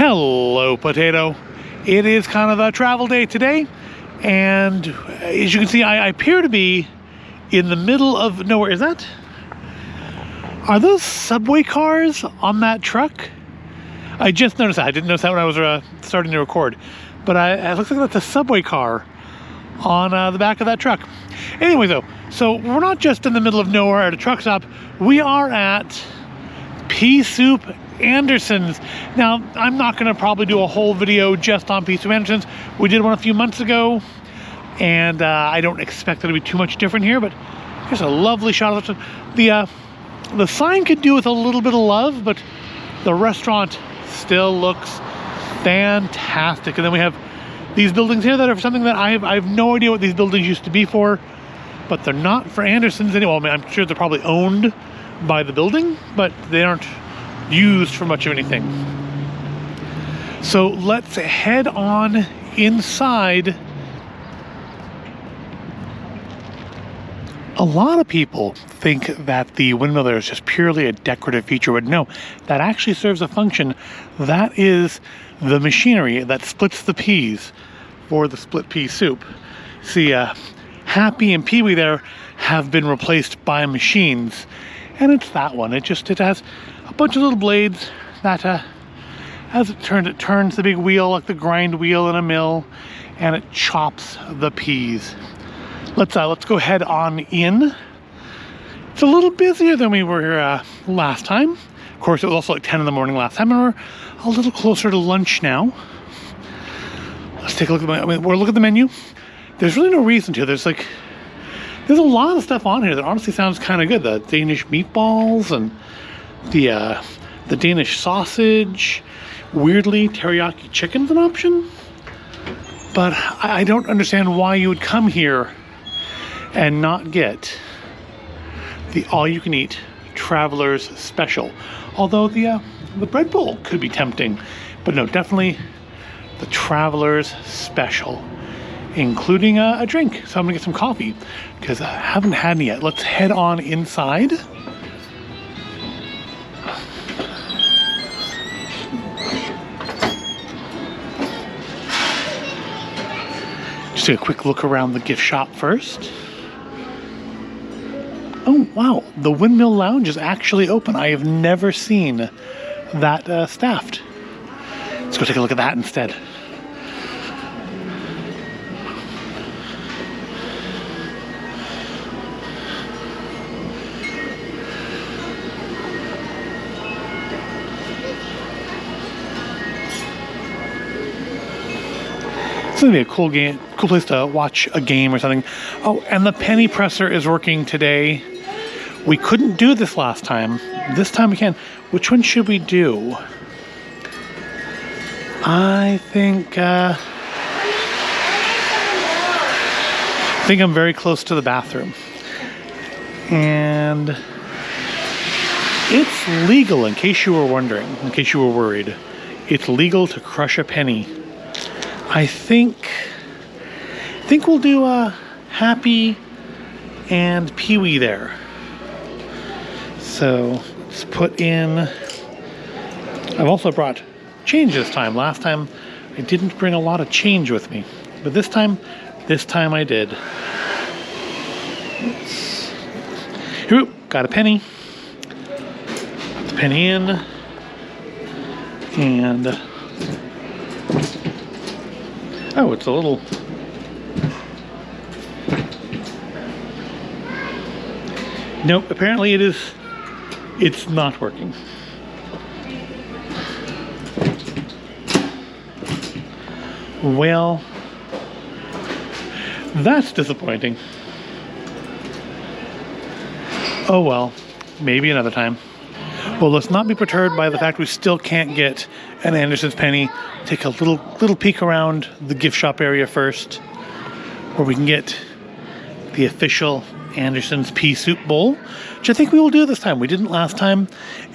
Hello, Potato. It is kind of a travel day today, and as you can see, I appear to be in the middle of nowhere. Are those subway cars on that truck? I just noticed that. I didn't notice that when I was starting to record, but it looks like that's a subway car on the back of that truck. Anyway, though, so we're not just in the middle of nowhere at a truck stop. We are at Pea Soup Andersen's. Now, I'm not going to probably do a whole video just on Pea Soup Andersen's. We did one a few months ago, and I don't expect it to be too much different here, but here's a lovely shot of the sign could do with a little bit of love, but the restaurant still looks fantastic. And then we have these buildings here that are something that I have no idea what these buildings used to be for, but they're not for Andersen's anymore. I mean, I'm sure they're probably owned by the building, but they aren't used for much of anything. So let's head on inside. A lot of people think that the windmill there is just purely a decorative feature, but no, that actually serves a function. That is the machinery that splits the peas for the split pea soup. See, Happy and Pee Wee there have been replaced by machines, and it's that one. It has a bunch of little blades that as it turns the big wheel like the grind wheel in a mill, and it chops the peas. Let's go head on in. It's a little busier than we were here last time. Of course, it was also like 10 in the morning last time, and we're a little closer to lunch now. Let's take a look at we're looking at the menu. There's really no reason to. There's a lot of stuff on here that honestly sounds kind of good. The Danish meatballs and the Danish sausage. Weirdly, teriyaki chicken's an option. But I don't understand why you would come here and not get the all-you-can-eat Traveler's Special. Although the bread bowl could be tempting, but no, definitely the Traveler's Special, including a drink. So I'm gonna get some coffee because I haven't had any yet. Let's head on inside. Just take a quick look around the gift shop first. Oh, wow, the Windmill Lounge is actually open. I have never seen that staffed. Let's go take a look at that instead. It's gonna be a cool place to watch a game or something. Oh, and the penny presser is working today. We couldn't do this last time. This time we can. Which one should we do? I think I'm very close to the bathroom. And it's legal, in case you were wondering, in case you were worried. It's legal to crush a penny. I think we'll do Happy and Pee Wee there. So let's put in. I've also brought change this time. Last time I didn't bring a lot of change with me, but this time I did. Here, got a penny. Put the penny in, and oh, it's a little. Nope, apparently it's not working. Well, that's disappointing. Oh well, maybe another time. Well, let's not be perturbed by the fact we still can't get an Andersen's penny. Take a little peek around the gift shop area first, where we can get the official Andersen's Pea Soup bowl, which I think we will do this time. We didn't last time,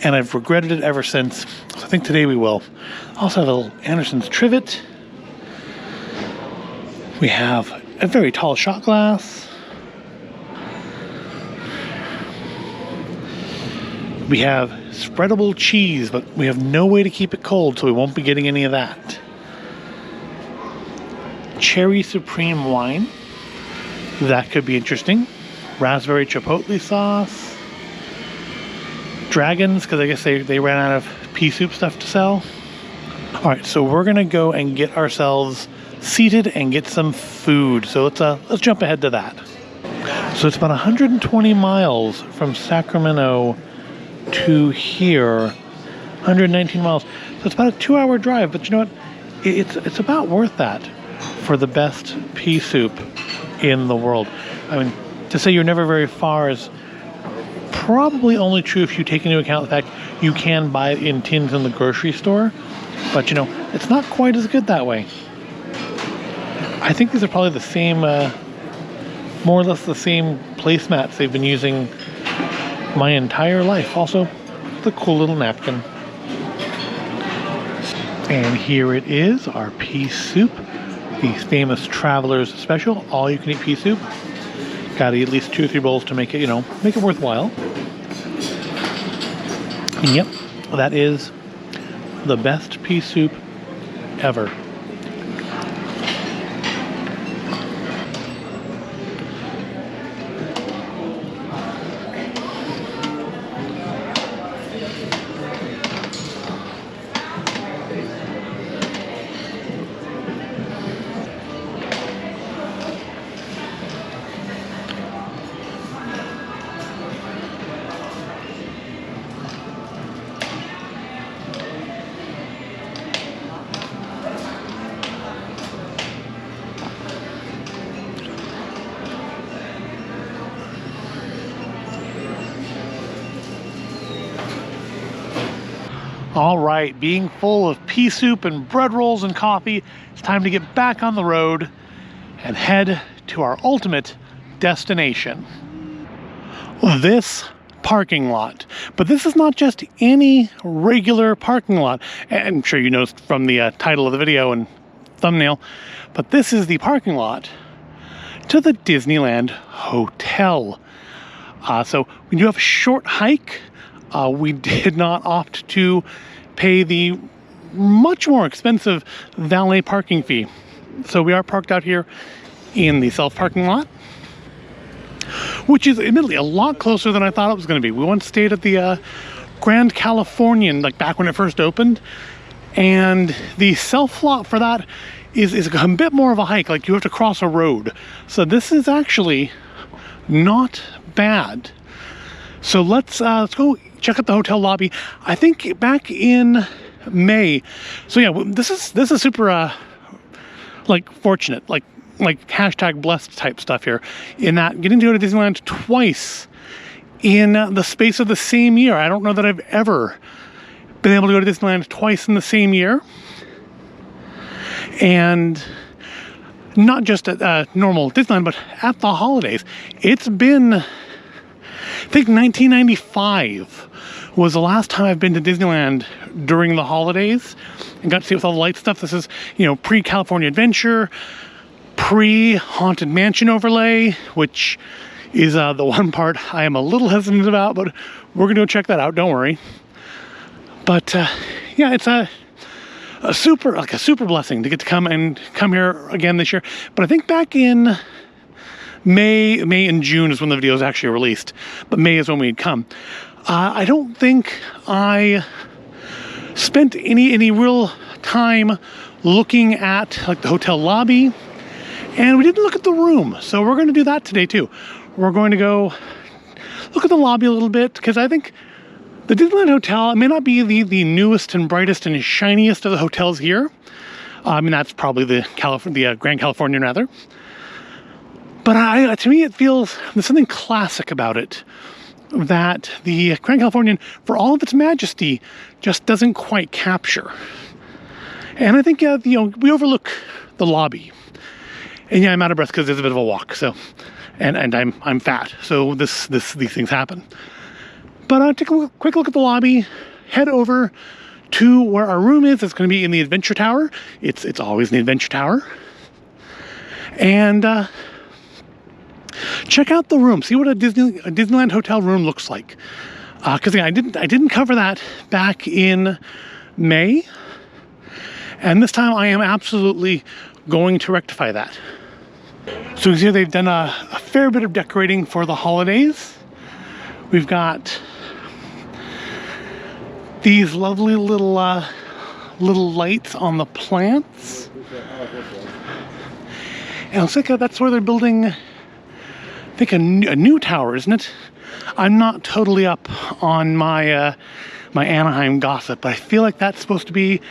and I've regretted it ever since. So I think today we will. Also have a little Andersen's trivet. We have a very tall shot glass. We have spreadable cheese, but we have no way to keep it cold, so we won't be getting any of that. Cherry Supreme wine. That could be interesting. Raspberry chipotle sauce. Dragons, because I guess they ran out of pea soup stuff to sell. All right, so we're gonna go and get ourselves seated and get some food. So let's jump ahead to that. So it's about 120 miles from Sacramento to here. 119 miles. So it's about a 2-hour drive, but you know what? It's about worth that for the best pea soup in the world. I mean, to say you're never very far is probably only true if you take into account the fact you can buy it in tins in the grocery store. But you know, it's not quite as good that way. I think these are probably the same, more or less the same placemats they've been using my entire life. Also, the cool little napkin. And here it is, our pea soup. The famous Traveler's Special, all-you-can-eat pea soup. Gotta eat at least 2 or 3 bowls to make it, you know, make it worthwhile. And yep, that is the best pea soup ever. All right, being full of pea soup and bread rolls and coffee, it's time to get back on the road and head to our ultimate destination. This parking lot. But this is not just any regular parking lot. And I'm sure you noticed from the title of the video and thumbnail, but this is the parking lot to the Disneyland Hotel. So we do have a short hike. We did not opt to pay the much more expensive valet parking fee. So we are parked out here in the self-parking lot, which is admittedly a lot closer than I thought it was going to be. We once stayed at the Grand Californian, like back when it first opened, and the self-lot for that is a bit more of a hike, like you have to cross a road. So this is actually not bad. So let's go check out the hotel lobby. I think back in May. So yeah, this is super like fortunate, like hashtag blessed type stuff here, in that getting to go to Disneyland twice in the space of the same year. I don't know that I've ever been able to go to Disneyland twice in the same year. And not just at normal Disneyland, but at the holidays. It's been, I think 1995 was the last time I've been to Disneyland during the holidays and got to see it with all the light stuff. This is, you know, pre-California Adventure, pre-Haunted Mansion overlay, which is the one part I am a little hesitant about, but we're gonna go check that out, don't worry. But yeah, it's a super blessing to get to come here again this year. But I think back in May and June is when the video is actually released, but May is when we'd come. I don't think I spent any real time looking at like the hotel lobby, and we didn't look at the room. So we're going to do that today too. We're going to go look at the lobby a little bit, because I think the Disneyland Hotel, it may not be the newest and brightest and shiniest of the hotels here. I mean, that's probably the Grand Californian rather. But to me, it feels, there's something classic about it that the Grand Californian, for all of its majesty, just doesn't quite capture. And I think, you know, we overlook the lobby. And yeah, I'm out of breath because there's a bit of a walk. So, and I'm fat, so these things happen. But take a quick look at the lobby. Head over to where our room is. It's going to be in the Adventure Tower. It's always in the Adventure Tower. And check out the room. See what a Disneyland Hotel room looks like. Because I didn't cover that back in May, and this time I am absolutely going to rectify that. So here they've done a fair bit of decorating for the holidays. We've got these lovely little lights on the plants. And it looks like that's where they're building, I think, a new tower, isn't it? I'm not totally up on my my Anaheim gossip, but I feel like that's supposed to be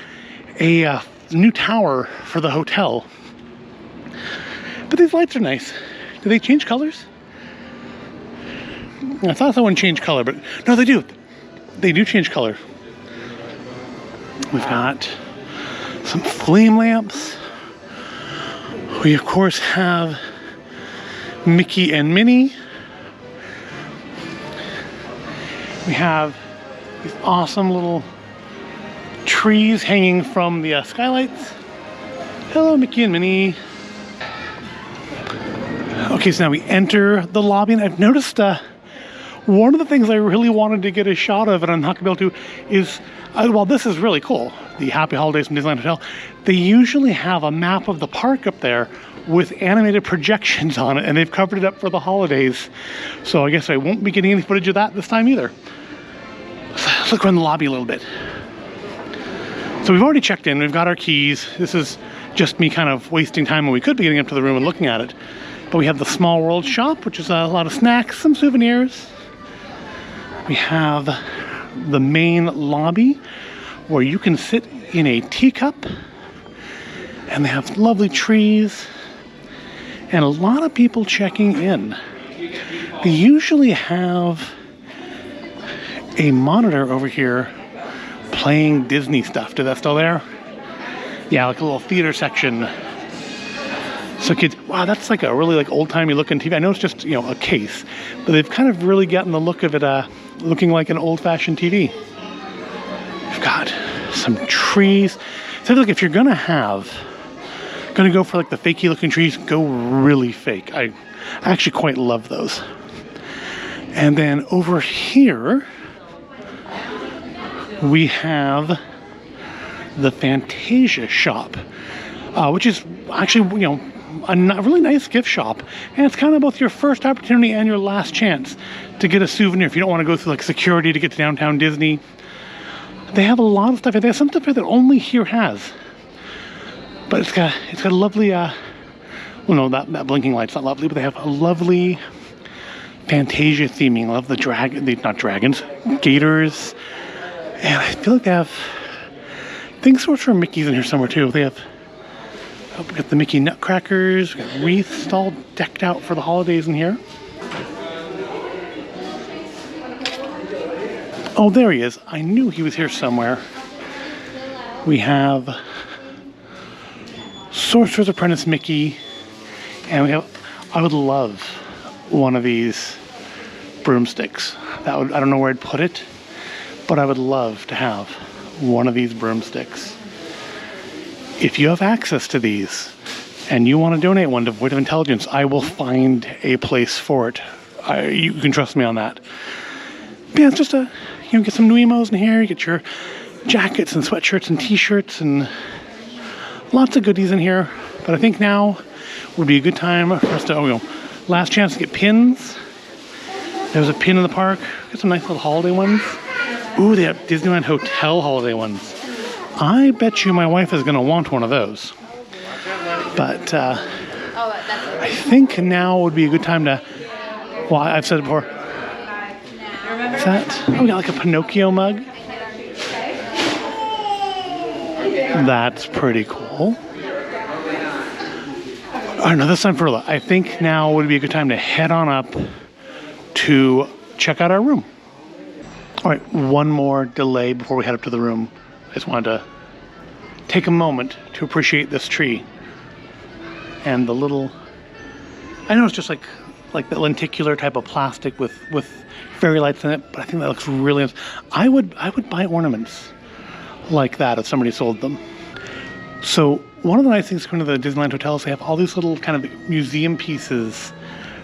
a new tower for the hotel. But these lights are nice. Do they change colors? I thought someone changed color, but no, they do. They do change color. We've got some flame lamps. We, of course, have Mickey and Minnie. We have these awesome little trees hanging from the skylights. Hello, Mickey and Minnie. Okay, so now we enter the lobby, and I've noticed one of the things I really wanted to get a shot of, and I'm not going to be able to, is, well, this is really cool, the Happy Holidays from Disneyland Hotel. They usually have a map of the park up there with animated projections on it, and they've covered it up for the holidays. So I guess I won't be getting any footage of that this time either. So let's look around the lobby a little bit. So we've already checked in, we've got our keys. This is just me kind of wasting time when we could be getting up to the room and looking at it. But we have the Small World shop, which is a lot of snacks, some souvenirs. We have the main lobby where you can sit in a teacup, and they have lovely trees and a lot of people checking in. They usually have a monitor over here playing Disney stuff. Is that still there? Yeah, like a little theater section. So kids, wow, that's like a really old-timey looking TV. I know it's just, a case, but they've kind of really gotten the look of it looking like an old-fashioned TV. We've got some trees. So look, if you're gonna go for the fakey looking trees, go really fake. I actually quite love those. And then over here, we have the Fantasia shop, which is actually, a really nice gift shop, and it's kind of both your first opportunity and your last chance to get a souvenir if you don't want to go through security to get to downtown Disney. They have a lot of stuff. They have some stuff here that only here has, but it's got a lovely well, no, that blinking light's not lovely, but they have a lovely Fantasia theming. I love the not dragons, gators, and I feel like they have things for Mickey's in here somewhere too. They have, we got the Mickey Nutcrackers, we got wreaths all decked out for the holidays in here. Oh, there he is. I knew he was here somewhere. We have Sorcerer's Apprentice Mickey, and we have, I would love one of these broomsticks. I don't know where I'd put it, but I would love to have one of these broomsticks. If you have access to these and you want to donate one to Void of Intelligence, I will find a place for it. You can trust me on that. But yeah, it's just get some new emos in here. You get your jackets and sweatshirts and t-shirts and lots of goodies in here. But I think now would be a good time for us to, last chance to get pins. There's a pin in the park. Got some nice little holiday ones. Ooh, they have Disneyland Hotel holiday ones. I bet you my wife is going to want one of those. But I think now would be a good time to, well, I've said it before. Is that, we got a Pinocchio mug. That's pretty cool. I don't know, this time for I think now would be a good time to head on up to check out our room. All right, one more delay before we head up to the room. I just wanted to take a moment to appreciate this tree and the little, I know it's just like the lenticular type of plastic with fairy lights in it, but I think that looks really nice. I would buy ornaments like that if somebody sold them. So one of the nice things coming to the Disneyland Hotel is they have all these little kind of museum pieces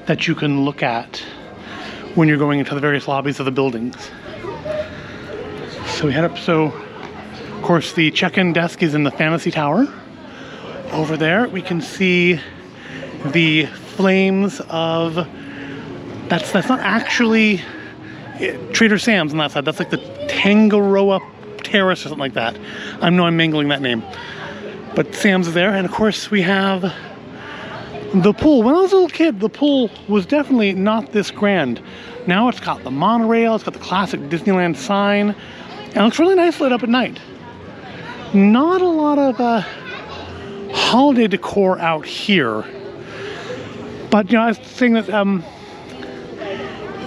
that you can look at when you're going into the various lobbies of the buildings. So we head up, so of course the check-in desk is in the Fantasy Tower. Over there we can see the flames of, that's not actually Trader Sam's on that side, that's like the Tangaroa Terrace or something like that. I know I'm mangling that name. But Sam's is there, and of course we have the pool. When I was a little kid, the pool was definitely not this grand. Now it's got the monorail, it's got the classic Disneyland sign, and it looks really nice lit up at night. Not a lot of holiday decor out here. But, you know, I was saying that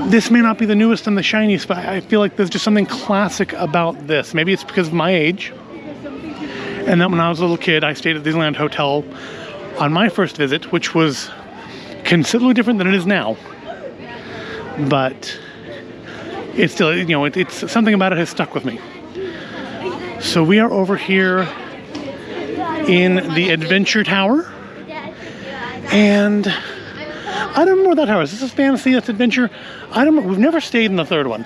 this may not be the newest and the shiniest, but I feel like there's just something classic about this. Maybe it's because of my age. And then when I was a little kid, I stayed at Disneyland Hotel on my first visit, which was considerably different than it is now. But it's still, you know, it's something about it has stuck with me. So we are over here in the Adventure Tower. And I don't remember what that tower is. This is Fantasy, that's Adventure. I don't remember, we've never stayed in the third one.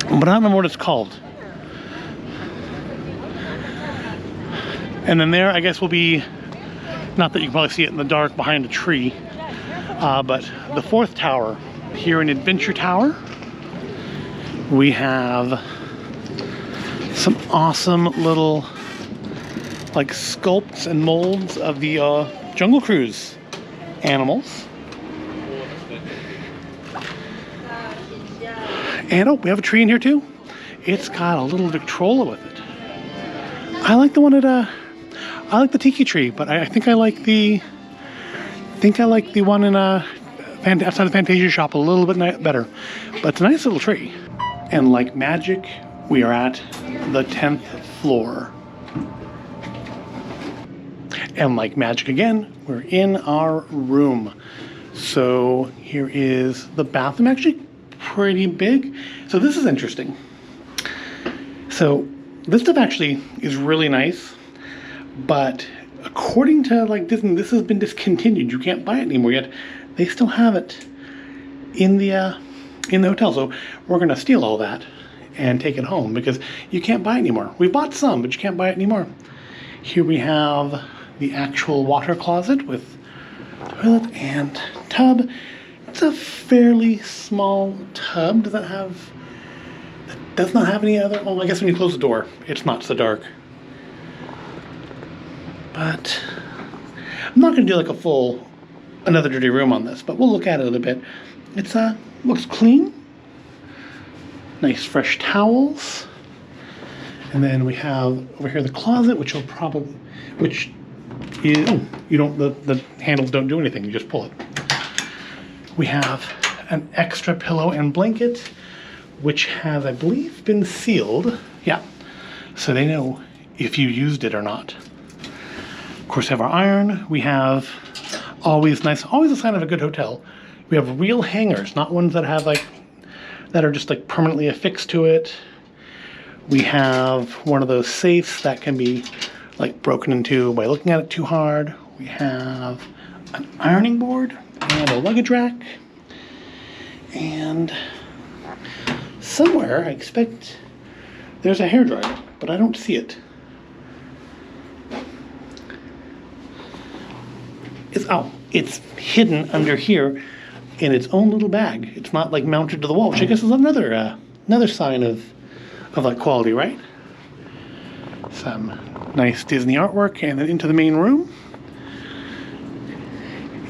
But I don't remember what it's called. And then there, I guess, will be, not that you can probably see it in the dark behind a tree, but the fourth tower. Here in Adventure Tower, we have some awesome little, like, sculpts and molds of the Jungle Cruise animals. And, oh, we have a tree in here, too. It's got a little Victrola with it. I like the one at, I like the tiki tree, but I think I like the one in outside the Fantasia shop a little bit better. But it's a nice little tree. And like magic, we are at the 10th floor. And like magic again, we're in our room. So here is the bathroom, actually pretty big. So this is interesting. So this stuff actually is really nice, but according to like Disney, this has been discontinued. You can't buy it anymore yet. They still have it in the hotel. So we're gonna steal all that and take it home because you can't buy it anymore. We bought some, but you can't buy it anymore. Here we have the actual water closet with toilet and tub. It's a fairly small tub. Does that have? It does not have any other. Oh, I guess when you close the door, it's not so dark. But I'm not going to do like a full another dirty room on this, but we'll look at it a bit. It's looks clean. Nice fresh towels. And then we have over here the closet, which is, the handles don't do anything, you just pull it. We have an extra pillow and blanket, which has, I believe, been sealed. Yeah, so they know if you used it or not. Of course, we have our iron. We have always nice, always a sign of a good hotel. We have real hangers, not ones that have that are just like permanently affixed to it. We have one of those safes that can be like broken into by looking at it too hard. We have an ironing board and a luggage rack. And somewhere, I expect there's a hairdryer, but I don't see it. It's hidden under here in its own little bag. It's not like mounted to the wall, which I guess is another sign of like quality, right? Some nice Disney artwork, and then into the main room.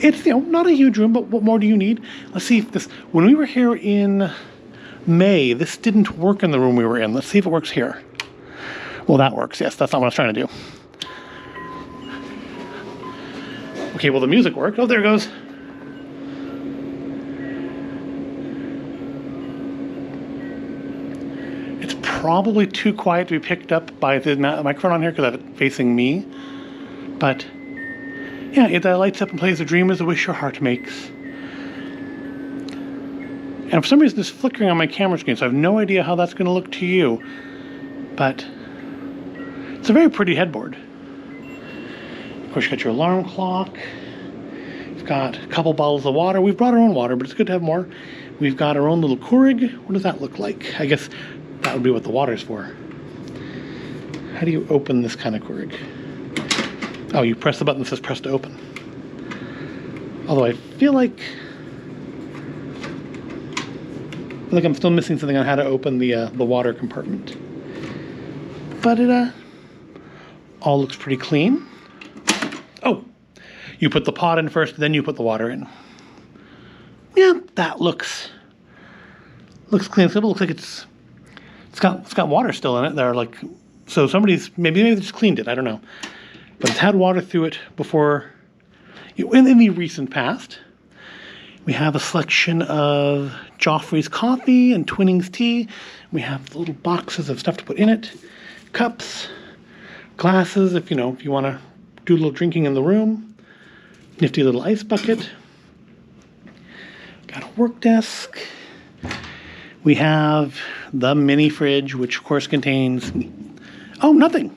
It's, not a huge room, but what more do you need? Let's see if this, when we were here in May, this didn't work in the room we were in. Let's see if it works here. Well, that works, yes, that's not what I was trying to do. Okay, well, the music worked. Oh, there it goes. It's probably too quiet to be picked up by the microphone on here because I have it facing me. But yeah, it lights up and plays "A Dream Is a Wish Your Heart Makes." And for some reason, it's flickering on my camera screen, so I have no idea how that's going to look to you. But it's a very pretty headboard. Of course, you got your alarm clock. You've We've got a couple bottles of water. We've brought our own water, but it's good to have more. We've got our own little Keurig. What does that look like? I guess that would be what the water's for. How do you open this kind of Keurig? Oh, you press the button that says press to open. Although I feel like I'm still missing something on how to open the water compartment. But it all looks pretty clean. Oh, you put the pot in first, then you put the water in. Yeah, that looks clean. So it looks like it's got water still in it. They're like, so somebody's maybe they just cleaned it. I don't know, but it's had water through it before. In the recent past, we have a selection of Joffrey's coffee and Twinings tea. We have little boxes of stuff to put in it, cups, glasses. If you want to do a little drinking in the room. Nifty little ice bucket. Got a work desk. We have the mini fridge, which of course contains, oh, nothing.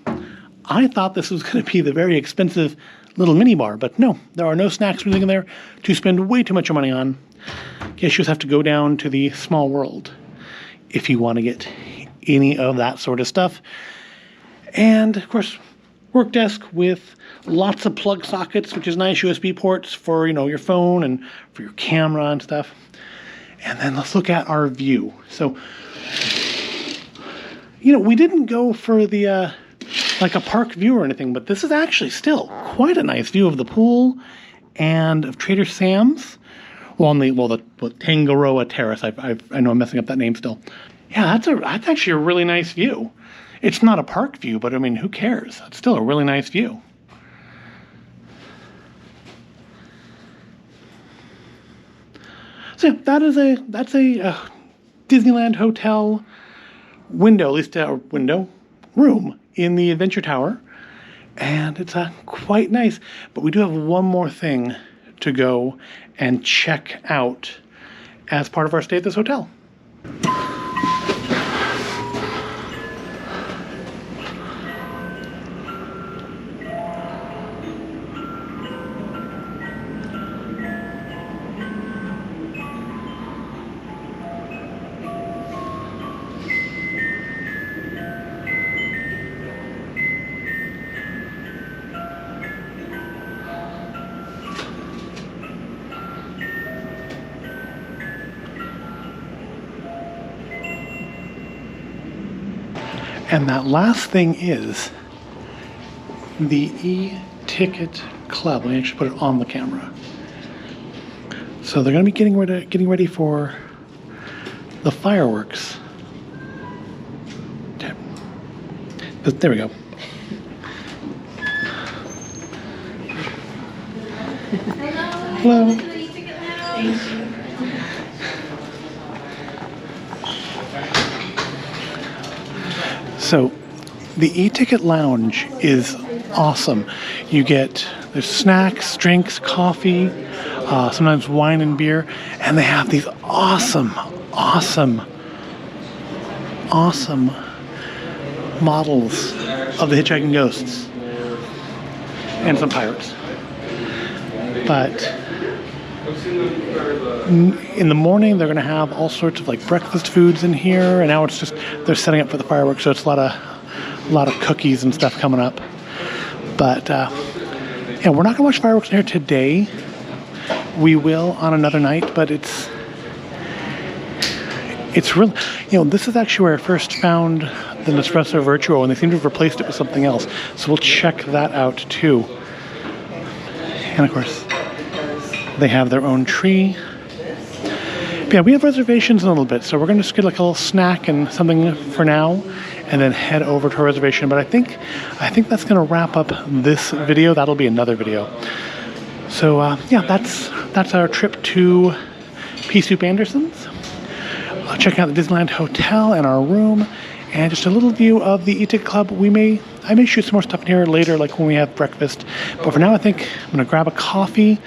I thought this was going to be the very expensive little mini bar, but no, there are no snacks or anything in there to spend way too much money on. Guess you just have to go down to the Small World if you want to get any of that sort of stuff. And of course, work desk with lots of plug sockets, which is nice, USB ports for your phone and for your camera and stuff. And then let's look at our view. So, we didn't go for the like a park view or anything, but this is actually still quite a nice view of the pool and of Trader Sam's. Well, on the Tangaroa Terrace. I know I'm messing up that name still. Yeah, that's actually a really nice view. It's not a park view, but I mean, who cares? It's still a really nice view. So that's a Disneyland Hotel window, at least a room in the Adventure Tower, and it's quite nice. But we do have one more thing to go and check out as part of our stay at this hotel. And that last thing is the e-ticket club. Let me actually put it on the camera. So they're going to be getting ready for the fireworks. Okay. But there we go. Hello. Hello. So the e-ticket lounge is awesome. There's snacks, drinks, coffee, sometimes wine and beer, and they have these awesome models of the hitchhiking ghosts and some pirates. But in the morning, they're going to have all sorts of like breakfast foods in here, and now it's just they're setting up for the fireworks, so it's a lot of cookies and stuff coming up. But yeah, we're not going to watch fireworks in here today. We will on another night, but it's really, this is actually where I first found the Nespresso Virtuo, and they seem to have replaced it with something else. So we'll check that out too. And of course, they have their own tree. But yeah, we have reservations in a little bit, so we're going to just get like a little snack and something for now, and then head over to our reservation. But I think that's going to wrap up this video. That'll be another video. So yeah, that's our trip to Pea Soup Andersen's. Checking out the Disneyland Hotel and our room, and just a little view of the e-ticket club. I may shoot some more stuff in here later, like when we have breakfast. But for now, I think I'm going to grab a coffee,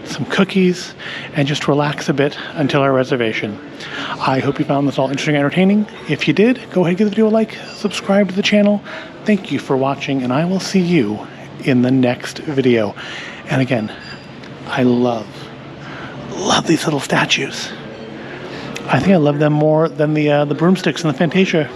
some cookies, and just relax a bit until our reservation. I hope you found this all interesting and entertaining. If you did, go ahead and give the video a like, subscribe to the channel. Thank you for watching, and I will see you in the next video. And again, I love these little statues. I think I love them more than the broomsticks in the Fantasia